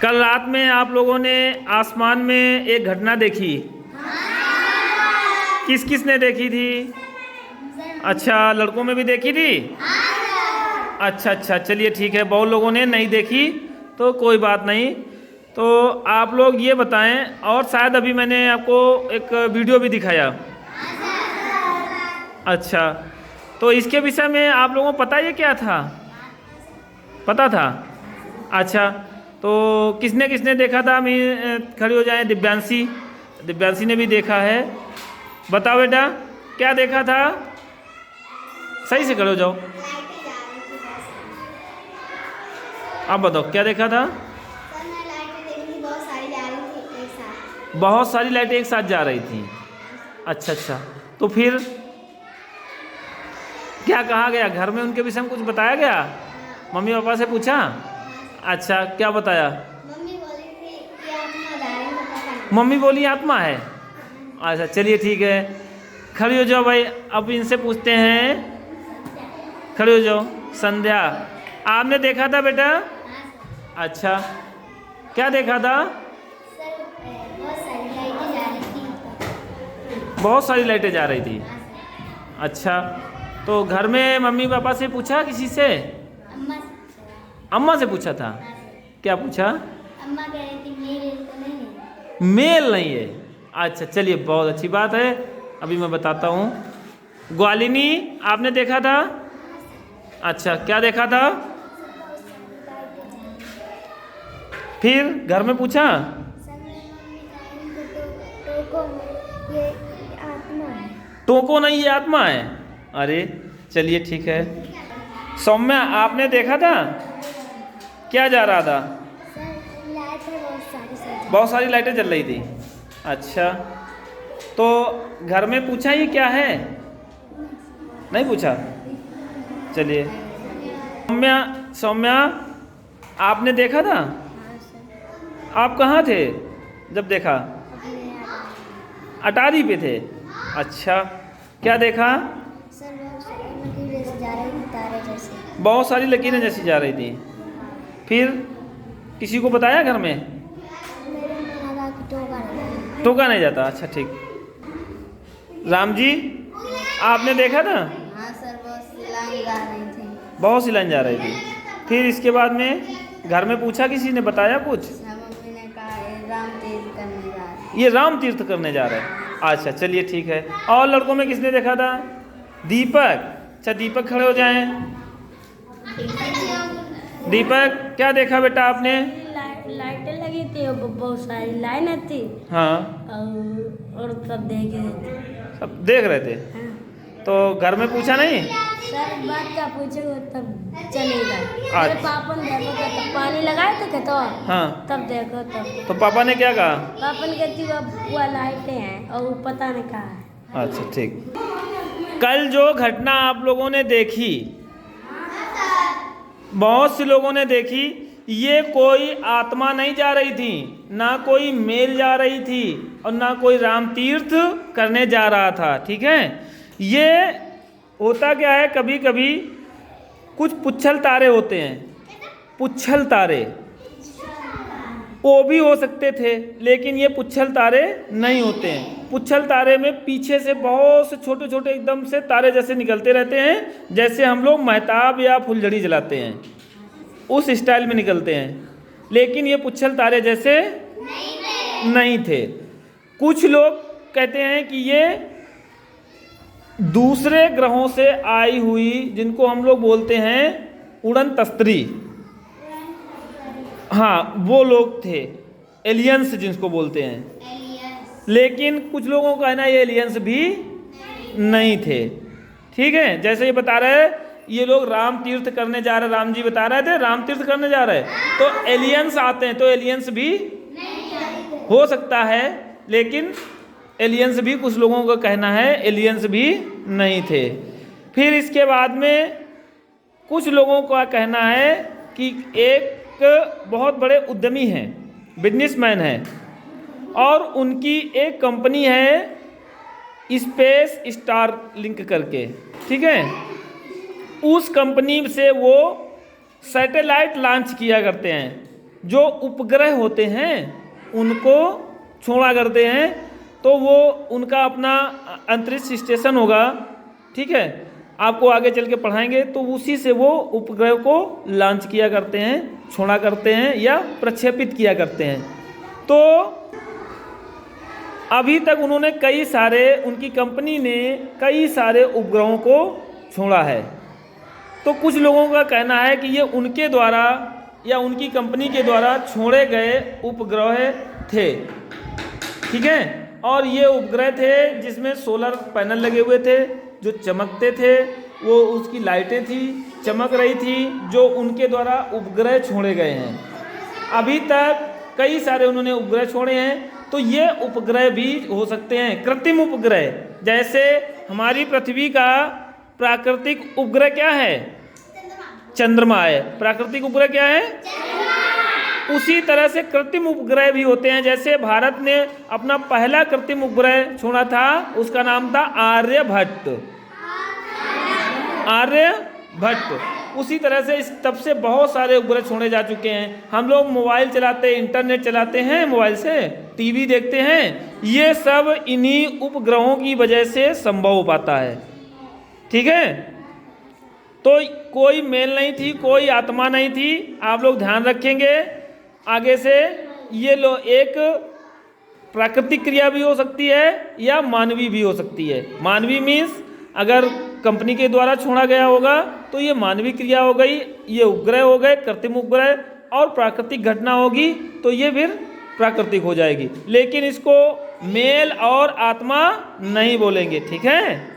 कल रात में आप लोगों ने आसमान में एक घटना देखी। किस किस ने देखी थी? अच्छा, लड़कों में भी देखी थी। अच्छा अच्छा, चलिए ठीक है। बहुत लोगों ने नहीं देखी तो कोई बात नहीं। तो आप लोग ये बताएं, और शायद अभी मैंने आपको एक वीडियो भी दिखाया। अच्छा, तो इसके विषय में आप लोगों को पता ये क्या था? पता था? अच्छा, तो किसने किसने देखा था? मैं खड़ी हो जाए। दिव्यांशी ने भी देखा है। बताओ बेटा, क्या देखा था? सही से खड़े हो जाओ। आप बताओ क्या देखा था? बहुत सारी लाइटें एक साथ जा रही थी। अच्छा अच्छा, तो फिर क्या कहा गया? घर में उनके विषय में कुछ बताया गया? मम्मी पापा से पूछा? अच्छा, क्या बताया? मम्मी बोली आत्मा है। अच्छा, चलिए ठीक है। खड़ी हो जाओ भाई। अब इनसे पूछते हैं। खड़े हो जाओ। संध्या, आपने देखा था बेटा? अच्छा, क्या देखा था? बहुत सारी लाइटें जा रही थी। अच्छा, तो घर में मम्मी पापा से पूछा? किसी से? अम्मा से पूछा था। क्या पूछा? अम्मा कह रही थी मेल तो नहीं है। मेल नहीं है। अच्छा, चलिए बहुत अच्छी बात है। अभी मैं बताता हूँ। ग्वालिनी, आपने देखा था? अच्छा, क्या देखा था? फिर घर में पूछा? ये आत्मा है। टोको नहीं, ये आत्मा है। अरे चलिए ठीक है। सौम्या, आपने देखा था? क्या जा रहा था? बहुत सारी लाइटें जल रही थी। अच्छा, तो घर में पूछा ये क्या है? नहीं पूछा? चलिए। सौम्या, आपने देखा था? आप कहाँ थे जब देखा? अटारी पे थे। अच्छा, क्या देखा? बहुत सारी लकीरें जैसी जा रही थी। फिर किसी को बताया घर में? टोका नहीं जाता। अच्छा ठीक। राम जी, आपने देखा था? हाँ सर, बहुत सी लाइन जा रही थी। बहुत सी लाइन जा रही थी। फिर इसके बाद में घर में पूछा? किसी ने बताया कुछ? मम्मी ने कहा ये राम तीर्थ करने जा रहे हैं। ये राम तीर्थ करने जा रहे हैं। अच्छा, चलिए ठीक है। और लड़कों में किसने देखा था? दीपक। अच्छा, दीपक खड़े हो जाएं। दीपक, क्या देखा बेटा आपने? लाइटें लगी थी और बहुत सारी लाइनें थी। हाँ, और सब देख रहे थे। सब देख रहे थे। हाँ। तो घर में पूछा नहीं? सर बात क्या पूछेगा तब चलेगा। अच्छा। मेरे पापा ने देखा था तब पानी लगाए थे तो हाँ, तब देखो तब। तो पापा ने क्या कहा? पापा ने कहती वो लाइटें हैं और वो पता नहीं कहा है। अच्छा ठीक। कल जो घटना आप लोगों ने देखी, बहुत से लोगों ने देखी, ये कोई आत्मा नहीं जा रही थी, ना कोई मेल जा रही थी, और ना कोई राम तीर्थ करने जा रहा था। ठीक है। ये होता क्या है, कभी कभी कुछ पुच्छल तारे होते हैं। पुच्छल तारे वो भी हो सकते थे, लेकिन ये पुच्छल तारे नहीं होते हैं। पुच्छल तारे में पीछे से बहुत से छोटे छोटे एकदम से तारे जैसे निकलते रहते हैं, जैसे हम लोग महताब या फुलझड़ी जलाते हैं, उस स्टाइल में निकलते हैं। लेकिन ये पुच्छल तारे जैसे नहीं थे। कुछ लोग कहते हैं कि ये दूसरे ग्रहों से आई हुई, जिनको हम लोग बोलते हैं उड़न तस्त्री, हाँ वो लोग थे, एलियंस जिसको बोलते हैं। लेकिन कुछ लोगों का कहना ये एलियंस भी नहीं थे। ठीक है। जैसे ये बता रहे हैं ये लोग राम तीर्थ करने जा रहे, राम जी बता रहे थे राम तीर्थ करने जा रहे, तो एलियंस आते हैं, तो एलियंस भी हो सकता है। लेकिन एलियंस भी, कुछ लोगों का कहना है एलियंस भी नहीं थे। फिर इसके बाद में कुछ लोगों का कहना है कि एक बहुत बड़े उद्यमी हैं, बिजनेसमैन हैं, और उनकी एक कंपनी है स्पेस स्टार लिंक करके। ठीक है। उस कंपनी से वो सैटेलाइट लॉन्च किया करते हैं, जो उपग्रह होते हैं उनको छोड़ा करते हैं, तो वो उनका अपना अंतरिक्ष स्टेशन होगा, ठीक है, आपको आगे चल के पढ़ाएंगे। तो उसी से वो उपग्रह को लॉन्च किया करते हैं, छोड़ा करते हैं या प्रक्षेपित किया करते हैं। तो अभी तक उन्होंने कई सारे, उनकी कंपनी ने कई सारे उपग्रहों को छोड़ा है। तो कुछ लोगों का कहना है कि ये उनके द्वारा या उनकी कंपनी के द्वारा छोड़े गए उपग्रह थे, ठीक है। और ये उपग्रह थे जिसमें सोलर पैनल लगे हुए थे जो चमकते थे, वो उसकी लाइटें थी चमक रही थी, जो उनके द्वारा उपग्रह छोड़े गए हैं। अभी तक कई सारे उन्होंने उपग्रह छोड़े हैं। तो ये उपग्रह भी हो सकते हैं कृत्रिम उपग्रह। जैसे हमारी पृथ्वी का प्राकृतिक उपग्रह क्या है? चंद्रमा है। प्राकृतिक उपग्रह क्या है? उसी तरह से कृत्रिम उपग्रह भी होते हैं। जैसे भारत ने अपना पहला कृत्रिम उपग्रह छोड़ा था, उसका नाम था आर्यभट्ट। आर्यभट्ट। उसी तरह से इस तब से बहुत सारे उपग्रह छोड़े जा चुके हैं। हम लोग मोबाइल चलाते हैं, इंटरनेट चलाते हैं, मोबाइल से टीवी देखते हैं, ये सब इन्हीं उपग्रहों की वजह से संभव हो पाता है, ठीक है। तो कोई मेल नहीं थी, कोई आत्मा नहीं थी। आप लोग ध्यान रखेंगे आगे से। ये लो एक प्राकृतिक क्रिया भी हो सकती है या मानवीय भी हो सकती है। मानवीय मीन्स अगर कंपनी के द्वारा छोड़ा गया होगा तो ये मानवीय क्रिया हो गई, ये उपग्रह हो गए कृत्रिम उपग्रह, और प्राकृतिक घटना होगी तो ये फिर प्राकृतिक हो जाएगी। लेकिन इसको मेल और आत्मा नहीं बोलेंगे, ठीक है।